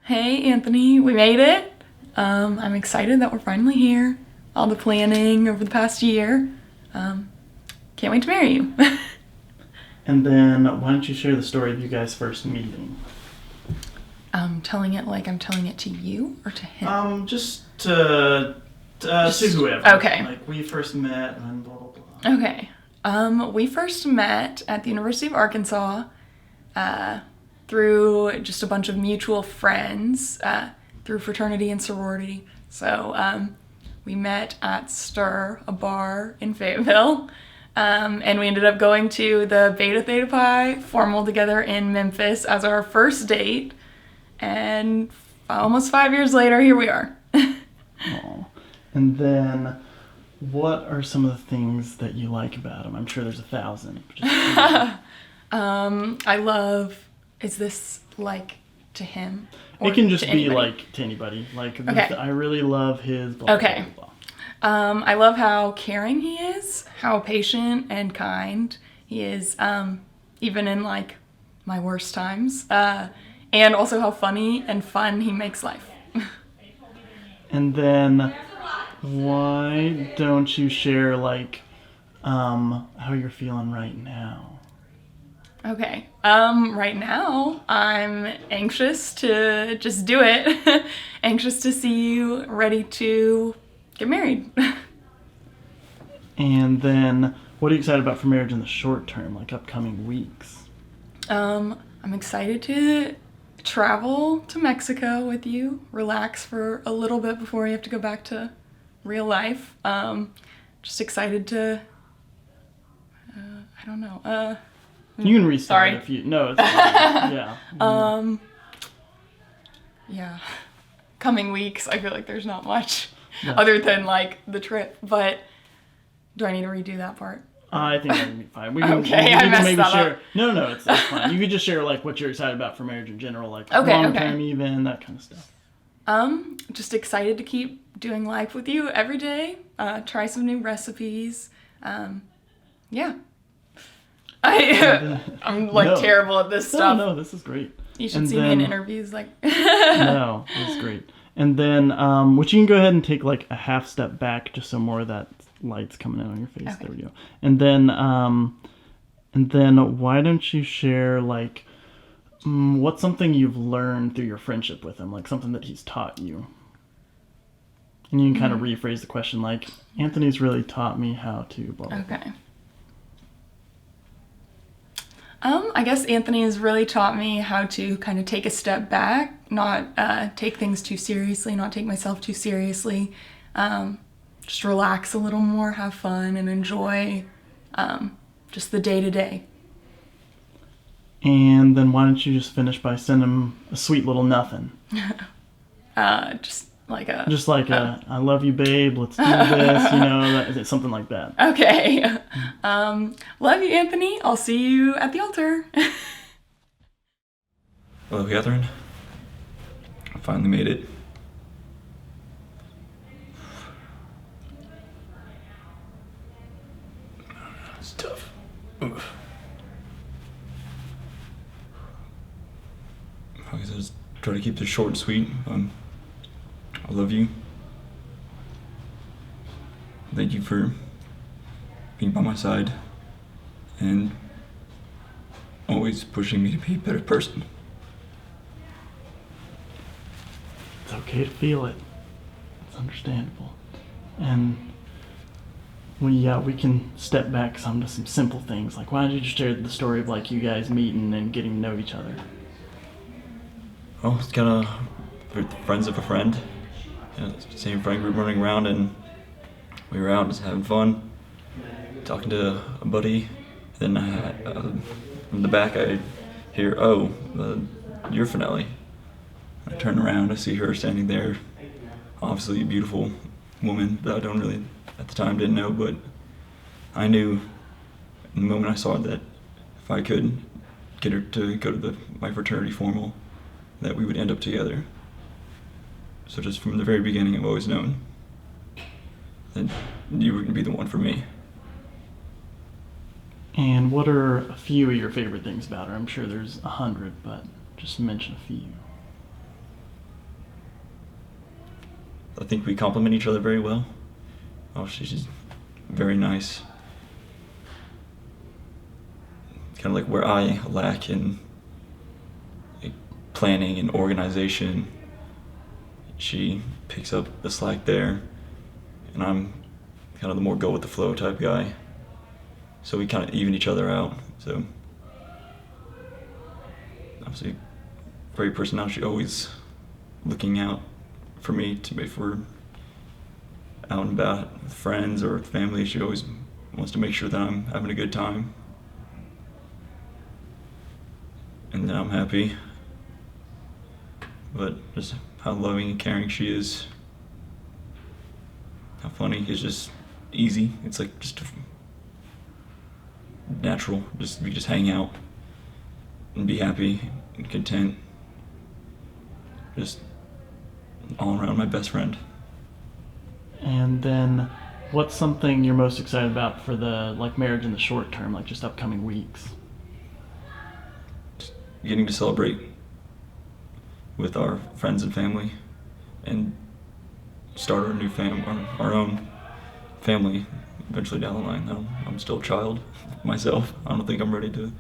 Hey Anthony, we made it. I'm excited that we're finally here. All the planning over the past year. Can't wait to marry you. And then why don't you share the story of you guys first meeting? Telling it like I'm telling it to you or to him? Just to whoever. Okay. Like we first met and blah blah blah. Okay. We first met at the University of Arkansas through just a bunch of mutual friends through fraternity and sorority. So we met at Stir, a bar in Fayetteville. And we ended up going to the Beta Theta Pi formal together in Memphis as our first date. And almost 5 years later, here we are. Aw. And then, what are some of the things that you like about him? I'm sure there's 1,000. I love, is this like to him? Or it can just to be anybody? like to anybody. Like, Okay. I really love his blah, Okay. blah, blah, blah. I love how caring he is, how patient and kind he is, even in like my worst times, and also how funny and fun he makes life. And then, why don't you share, like, how you're feeling right now? Okay. Right now, I'm anxious to just do it. Anxious to see you ready to get married. And then, what are you excited about for marriage in the short term, like upcoming weeks? I'm excited to travel to Mexico with you, relax for a little bit before you have to go back to real life. Just excited to, I don't know. You can restart Sorry. if you. No, it's fine. Yeah. Yeah. Coming weeks, I feel like there's not much Yeah. other than like the trip, but do I need to redo that part? I think that would be fine. We can, Okay, you I can messed maybe that share. up. No, it's fine. You could just share like what you're excited about for marriage in general, like Okay, long okay. term, even that kind of stuff. Just excited to keep doing life with you every day. Try some new recipes. Yeah. I'm like No. terrible at this stuff. No, this is great. You should And see me in then- interviews. Like. No, this is great. And then, which you can go ahead and take like a half step back, just so more of that light's coming out on your face. Okay. There we go. And then, why don't you share like what's something you've learned through your friendship with him, like something that he's taught you? And you can kind of rephrase the question like, Anthony's really taught me how to blah blah. blah. Okay. I guess Anthony has really taught me how to kind of take a step back, not take things too seriously, not take myself too seriously, just relax a little more, have fun, and enjoy just the day-to-day. And then why don't you just finish by sending him a sweet little nothing? Just like a... I love you, babe, let's do this, something like that. Okay. Love you, Anthony. I'll see you at the altar. Hello, Catherine. I finally made it. It's tough. Oof. I guess I'll just try to keep this short and sweet. I love you. Thank you for being by my side and always pushing me to be a better person. It's okay to feel it. It's understandable. And we can step back to some simple things. Like, why don't you just share the story of like you guys meeting and getting to know each other? Oh, it's kind of friends of a friend. Same friend group running around, and we were out just having fun, talking to a buddy. Then from the back I hear, "Oh, you're Finelli." I turn around, I see her standing there, obviously a beautiful woman that I don't really, at the time, didn't know, but I knew in the moment I saw it that if I could get her to go to my fraternity formal, that we would end up together. So just from the very beginning, I've always known that you were going to be the one for me. And what are a few of your favorite things about her? I'm sure there's 100, but just mention a few. I think we complement each other very well. Oh, she's just very nice. Kind of like where I lack in like planning and organization, she picks up the slack there, and I'm kind of the more go with the flow type guy. So we kind of even each other out. So obviously, great personality, always looking out for me to if we're out and about with friends or with family. She always wants to make sure that I'm having a good time and that I'm happy. But just how loving and caring she is, how funny, it's just easy. It's like just natural. We just hang out and be happy and content. Just all around my best friend. And then, what's something you're most excited about for the marriage in the short term, like just upcoming weeks? Just getting to celebrate with our friends and family, and start our new our own family eventually down the line. I'm still a child myself. I don't think I'm ready to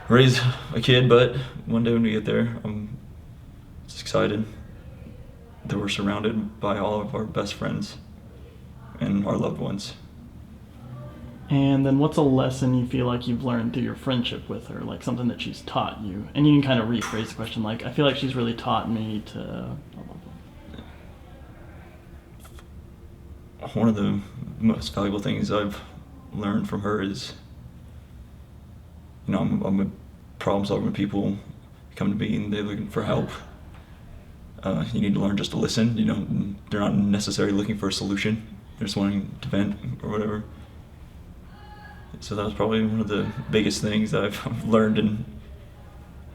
raise a kid, but one day when we get there, I'm just excited that we're surrounded by all of our best friends and our loved ones. And then what's a lesson you feel like you've learned through your friendship with her, like something that she's taught you? And you can kind of rephrase the question, like, I feel like she's really taught me to blah, blah, blah. One of the most valuable things I've learned from her is, I'm a problem solver when people come to me and they're looking for help. You need to learn just to listen. They're not necessarily looking for a solution. They're just wanting to vent or whatever. So that was probably one of the biggest things that I've learned, and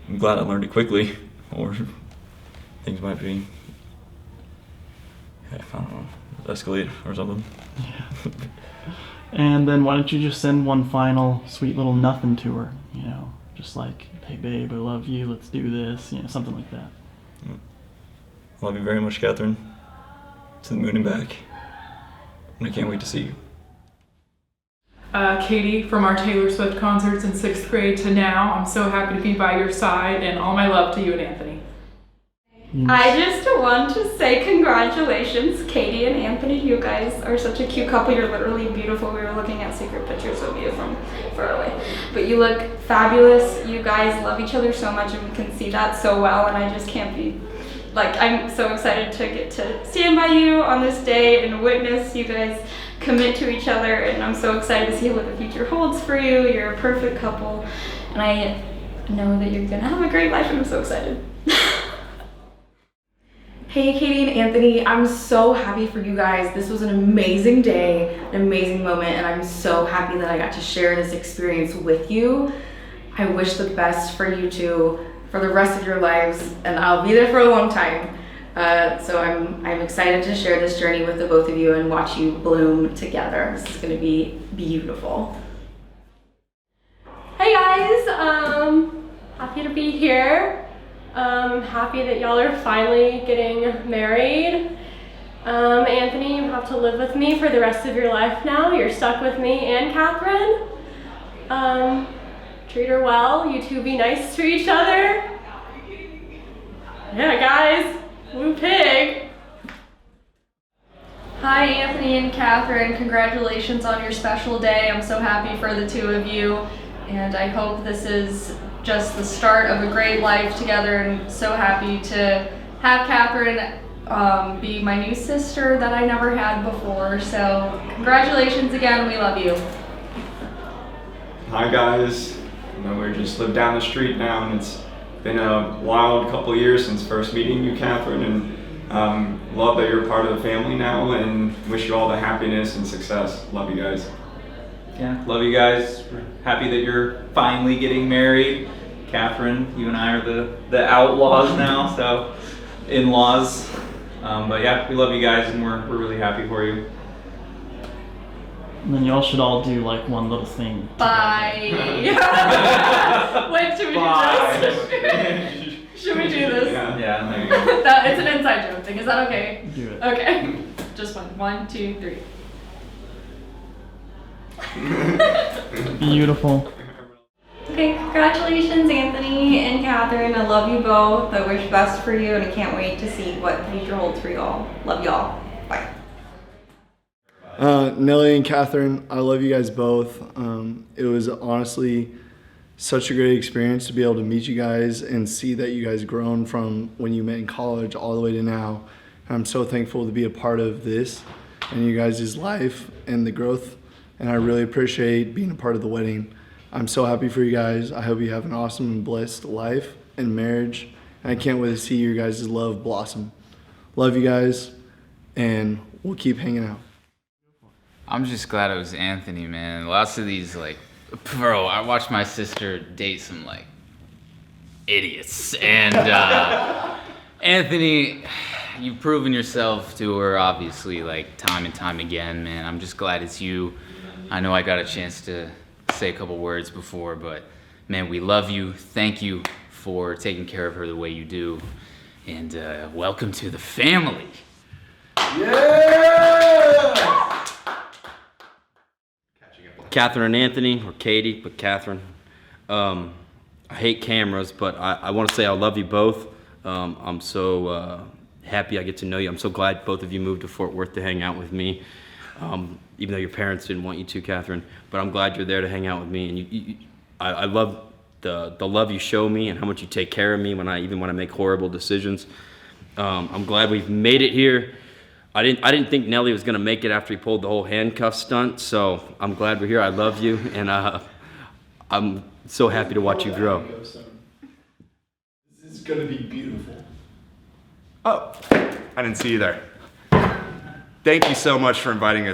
I'm glad I learned it quickly, or things might be, I don't know, escalate or something. Yeah. And then why don't you just send one final sweet little nothing to her, just like, hey babe, I love you, let's do this, something like that. Love you very much, Catherine. To the moon and back. And I can't wait to see you. Katie, from our Taylor Swift concerts in 6th grade to now, I'm so happy to be by your side, and all my love to you and Anthony. I just want to say congratulations, Katie and Anthony. You guys are such a cute couple. You're literally beautiful. We were looking at secret pictures of you from far away. But you look fabulous. You guys love each other so much, and we can see that so well, and I just can't be, I'm so excited to get to stand by you on this day and witness you guys commit to each other, and I'm so excited to see what the future holds for you. You're a perfect couple, and I know that you're gonna have a great life, and I'm so excited. Hey Katie and Anthony, I'm so happy for you guys. This was an amazing day, an amazing moment, and I'm so happy that I got to share this experience with you. I wish the best for you two for the rest of your lives, and I'll be there for a long time. So I'm excited to share this journey with the both of you and watch you bloom together. This is gonna be beautiful. Hey guys, happy to be here. Happy that y'all are finally getting married. Anthony, you have to live with me for the rest of your life now. You're stuck with me and Catherine. Treat her well. You two be nice to each other. Yeah, guys. Woo pig. Hi Anthony and Catherine, congratulations on your special day. I'm so happy for the two of you, and I hope this is just the start of a great life together, and so happy to have Catherine be my new sister that I never had before. So congratulations again, we love you. Hi guys, we just live down the street now, and it's been a wild couple of years since first meeting you, Catherine, and love that you're part of the family now, and wish you all the happiness and success. Love you guys. Yeah, love you guys. We're happy that you're finally getting married. Catherine, you and I are the outlaws now, so in-laws. But yeah, we love you guys, and we're really happy for you. And then y'all should all do one little thing. Bye. Wait, should we do this? Should we do this? Yeah, there you go. It's an inside joke thing. Is that okay? Do it. Okay. Just one. 1, 2, 3. Beautiful. Okay, congratulations, Anthony and Catherine. I love you both. I wish best for you, and I can't wait to see what the future holds for y'all. Love y'all. Bye. Nelly and Catherine, I love you guys both. It was honestly such a great experience to be able to meet you guys and see that you guys grown from when you met in college all the way to now. And I'm so thankful to be a part of this and you guys' life and the growth, and I really appreciate being a part of the wedding. I'm so happy for you guys. I hope you have an awesome and blessed life and marriage, and I can't wait to see your guys' love blossom. Love you guys, and we'll keep hanging out. I'm just glad it was Anthony, man. Lots of these, like, bro, I watched my sister date some, like, idiots. And Anthony, you've proven yourself to her, obviously, like, time and time again, man. I'm just glad it's you. I know I got a chance to say a couple words before, but, man, we love you. Thank you for taking care of her the way you do. And welcome to the family. Yeah! Catherine and Anthony, or Katie, but Catherine. I hate cameras, but I want to say I love you both. I'm so happy I get to know you. I'm so glad both of you moved to Fort Worth to hang out with me, even though your parents didn't want you to, Catherine. But I'm glad you're there to hang out with me. And I love the love you show me and how much you take care of me when I make horrible decisions. I'm glad we've made it here. I didn't think Nelly was gonna make it after he pulled the whole handcuff stunt, so I'm glad we're here. I love you, and I'm so happy to watch you grow. This is gonna be beautiful. Oh, I didn't see you there. Thank you so much for inviting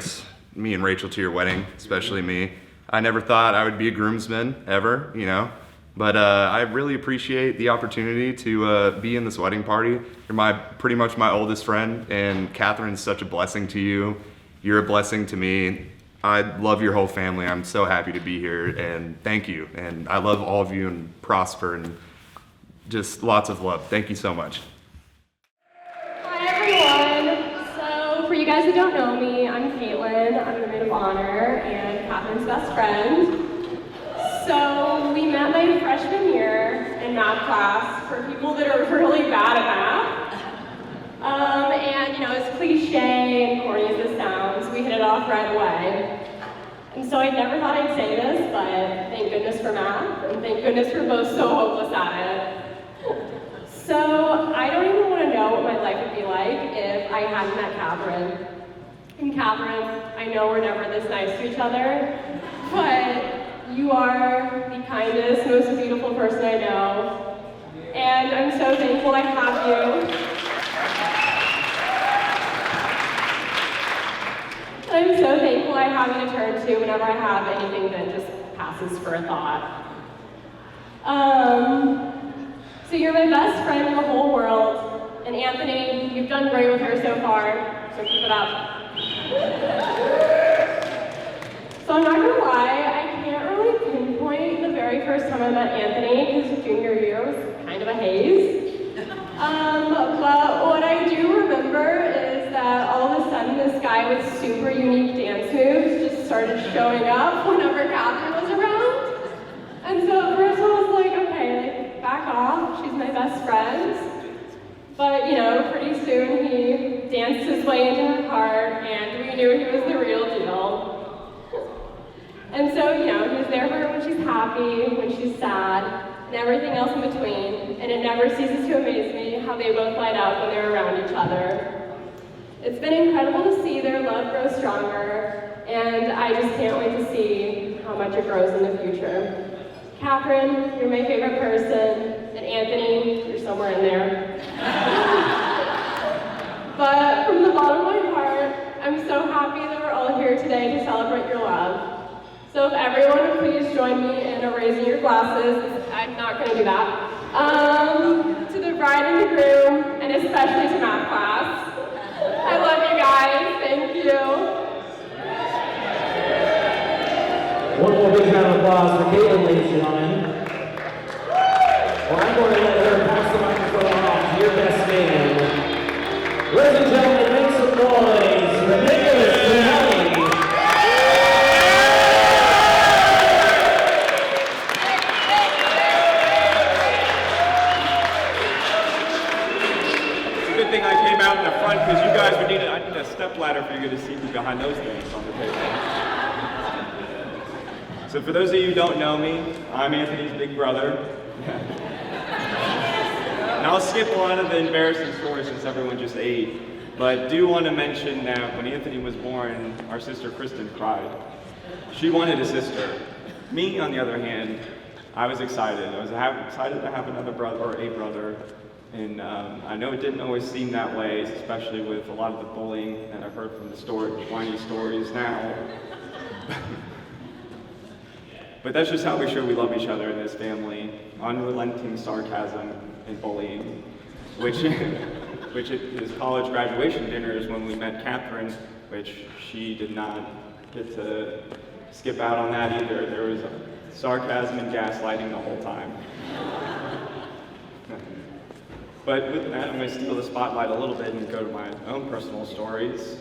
me and Rachel to your wedding, especially me. I never thought I would be a groomsman ever, you know, but I really appreciate the opportunity to be in this wedding party. You're pretty much my oldest friend, and Catherine's such a blessing to you. You're a blessing to me. I love your whole family. I'm so happy to be here, and thank you. And I love all of you, and prosper, and just lots of love. Thank you so much. Hi everyone. So for you guys who don't know me, I'm Caitlin. I'm the maid of honor and Catherine's best friend. So we met my freshman year in math class for people that are really bad at math. And you know, as cliche and corny as this sounds, we hit it off right away. And so I never thought I'd say this, but thank goodness for math, and thank goodness we're both so hopeless at it. So I don't even want to know what my life would be like if I hadn't met Catherine. And Catherine, I know we're never this nice to each other, but you are the kindest, most beautiful person I know. And I'm so thankful I have you. I'm so thankful I have you to turn to whenever I have anything that just passes for a thought. So you're my best friend in the whole world, and Anthony, you've done great with her so far, so keep it up. So I'm not gonna lie, I can't really pinpoint the very first time I met Anthony, because junior year was kind of a haze. But what I do remember is that all of a sudden this guy with super unique dance moves just started showing up whenever Catherine was around. And so at first I was like, okay, like, back off, she's my best friend. But you know, pretty soon he danced his way into her heart and we knew he was the real deal. And so, you know, he was there for her when she's happy, when she's sad, and everything else in between. And it never ceases to amaze me how they both light up when they're around each other. It's been incredible to see their love grow stronger, and I just can't wait to see how much it grows in the future. Catherine, you're my favorite person, and Anthony, you're somewhere in there. But from the bottom of my heart, I'm so happy that we're all here today to celebrate your love. So if everyone would please join me in raising your glasses, I'm not going to do that, to the bride and the groom, and especially to math class. I love you guys, thank you. One more big round of applause for Caitlin, ladies and gentlemen. Well, I'm going to let her pass the mic Ladies and gentlemen, make some noise for Nicholas Finelli. It's a good thing I came out in the front because you guys would need I need a step ladder for you to see me behind those things on the table. So for those of you who don't know me, I'm Anthony's big brother. And I'll skip a lot of the embarrassing stories since everyone just ate, but do want to mention that when Anthony was born, our sister Kristen cried. She wanted a sister. Me, on the other hand, I was excited. I was excited to have another brother, or a brother, and I know it didn't always seem that way, especially with a lot of the bullying that I've heard from the whiny stories now. But that's just how we show we love each other in this family. Unrelenting sarcasm and bullying, which at his college graduation dinners when we met Catherine, which she did not get to skip out on that either. There was sarcasm and gaslighting the whole time. But with that, I'm going to steal the spotlight a little bit and go to my own personal stories.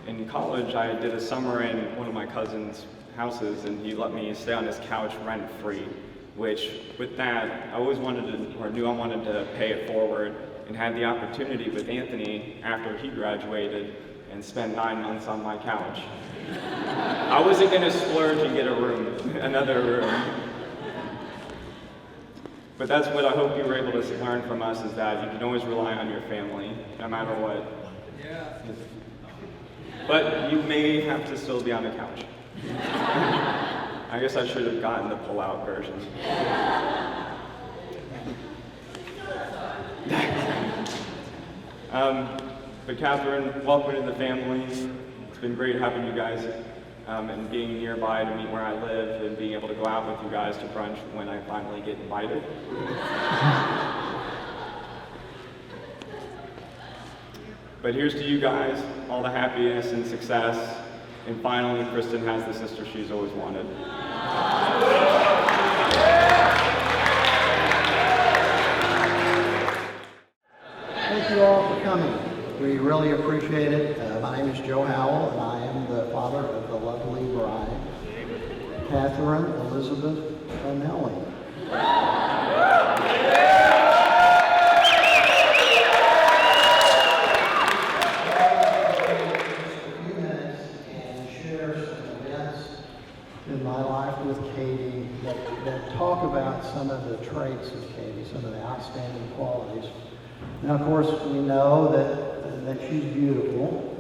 In college, I did a summer in one of my cousin's houses, and he let me stay on his couch rent-free, which with that, I always wanted to, or knew I wanted to pay it forward, and had the opportunity with Anthony after he graduated and spend 9 months on my couch. I wasn't going to splurge and get a room, another room. But that's what I hope you were able to learn from us, is that you can always rely on your family, no matter what. Yeah. But you may have to still be on the couch. I guess I should have gotten the pull-out version. But Catherine, welcome to the family. It's been great having you guys and being nearby to meet where I live and being able to go out with you guys to brunch when I finally get invited. But here's to you guys, all the happiness and success. And finally, Kristen has the sister she's always wanted. Thank you all for coming. We really appreciate it. My name is Joe Howell, and I am the father of the lovely bride, Catherine Elizabeth Finelli. In my life with Katie that talk about some of the traits of Katie, some of the outstanding qualities. Now, of course, we know that she's beautiful,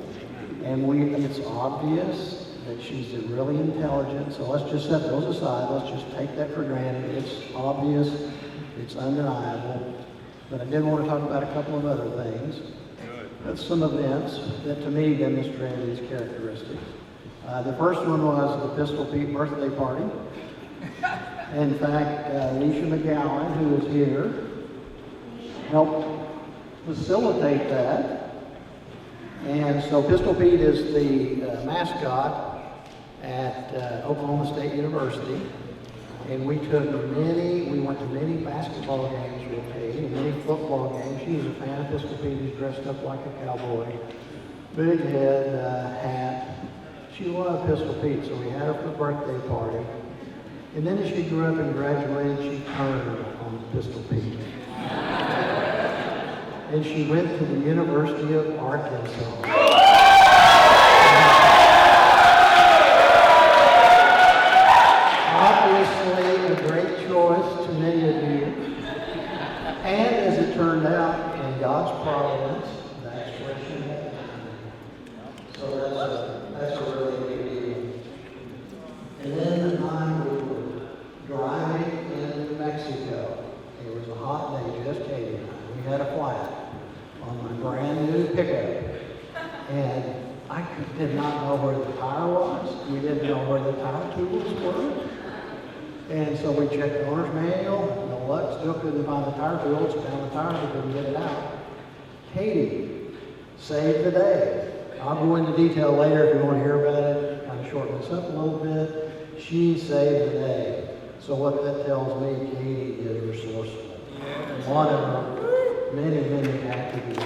and it's obvious that she's really intelligent, so let's just set those aside. Let's just take that for granted. It's obvious, it's undeniable, but I did want to talk about a couple of other things. That's some events that to me demonstrated these characteristics. The first one was the Pistol Pete birthday party. In fact, Alicia McGowan, who is here, helped facilitate that. And so Pistol Pete is the mascot at Oklahoma State University. And we went to many basketball games with Katie, many football games. She was a fan of Pistol Pete. He's dressed up like a cowboy. Big head, hat. She loved Pistol Pete, so we had her for the birthday party. And then as she grew up and graduated, she turned on Pistol Pete. And she went to the University of Arkansas. Obviously a great choice to many of you. And as it turned out, in God's providence, that's where she had. So that's a really big deal. And then the time we were driving in Mexico. It was a hot day, just Katie and I. We had a flat on my brand new pickup. And I did not know where the tire was. We didn't know where the tire tools were. And so we checked the owner's manual. No luck, still couldn't find the tire tools. Found the tire, we couldn't get it out. Katie saved the day. I'll go into detail later if you want to hear about it. Kind of shorten this up a little bit. She saved the day. So what that tells me, Katie is resourceful. One of her many, many attributes.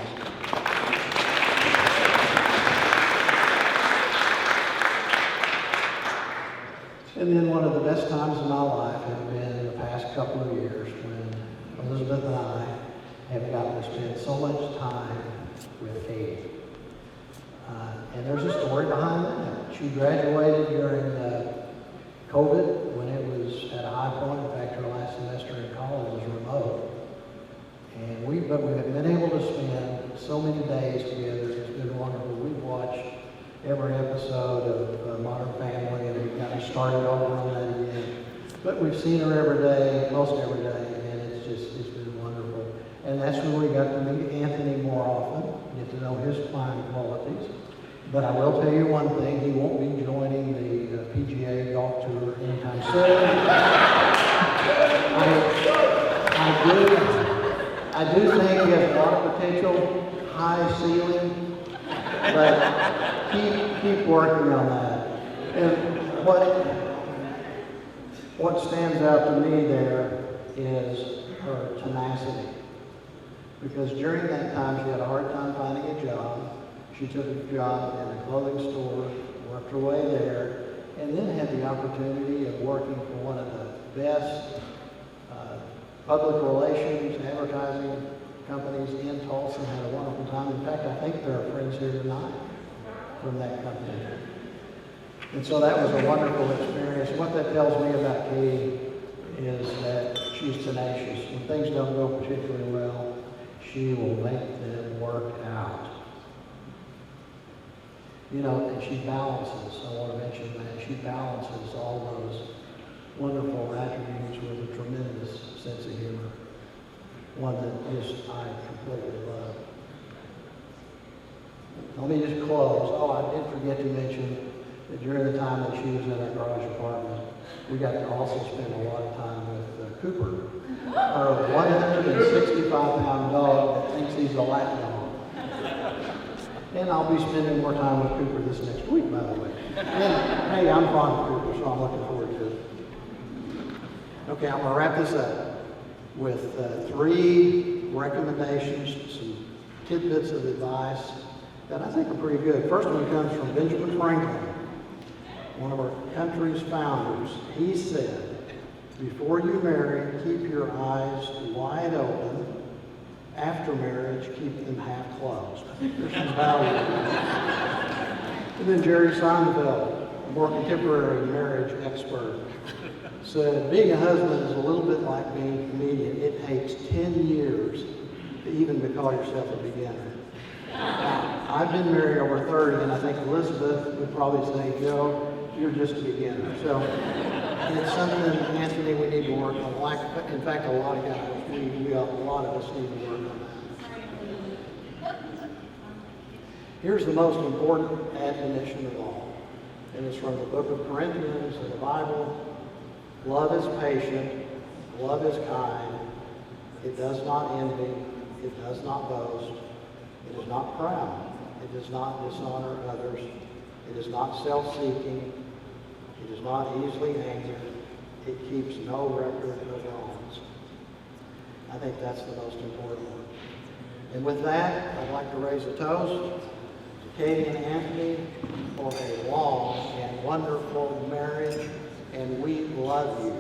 spent so much time with Katie. And there's a story behind that. She graduated during COVID when it was at a high point. In fact, her last semester in college was remote. And we have been able to spend so many days together. It's been wonderful. We've watched every episode of Modern Family, and we've kind of started over on that again. But we've seen her every day, most every day, and it's been wonderful. And that's when we got to meet Anthony more often, get to know his fine qualities. But I will tell you one thing, he won't be joining the PGA golf tour anytime soon. I do think he has a lot of potential, high ceiling, but keep working on that. And what stands out to me there is her tenacity. Because during that time, she had a hard time finding a job. She took a job in a clothing store, worked her way there, and then had the opportunity of working for one of the best public relations, advertising companies in Tulsa, and had a wonderful time. In fact, I think there are friends here tonight from that company. And so that was a wonderful experience. What that tells me about Katie is that she's tenacious. When things don't go particularly well, she will make them work out. You know, and she balances, I want to mention that, she balances all those wonderful attributes with a tremendous sense of humor. One that just I completely love. Let me just close. Oh, I did forget to mention that during the time that she was in our garage apartment, we got to also spend a lot of time with Cooper, our 165-pound dog that thinks he's a lap dog. And I'll be spending more time with Cooper this next week, by the way. And hey, I'm fond of Cooper, so I'm looking forward to it. Okay, I'm gonna wrap this up with 3 recommendations, some tidbits of advice that I think are pretty good. First one comes from Benjamin Franklin, one of our country's founders. He said, before you marry, keep your eyes wide open. After marriage, keep them half closed. I think there's some value in that. And then Jerry Seinfeld, a more contemporary marriage expert, said, being a husband is a little bit like being a comedian. It takes 10 years to even call yourself a beginner. Now, I've been married over 30, and I think Elizabeth would probably say, Joe, you're just a beginner. So it's something, Anthony, we need to work on. In fact, a lot of guys, a lot of us need to work on that. Here's the most important admonition of all, and it's from the book of Corinthians in the Bible. Love is patient, love is kind, it does not envy, it does not boast, it is not proud, it does not dishonor others, it is not self-seeking, it is not easily angered, it keeps no record of wrongs. I think that's the most important one. And with that, I'd like to raise a toast to Katie and Anthony for a long and wonderful marriage, and we love you.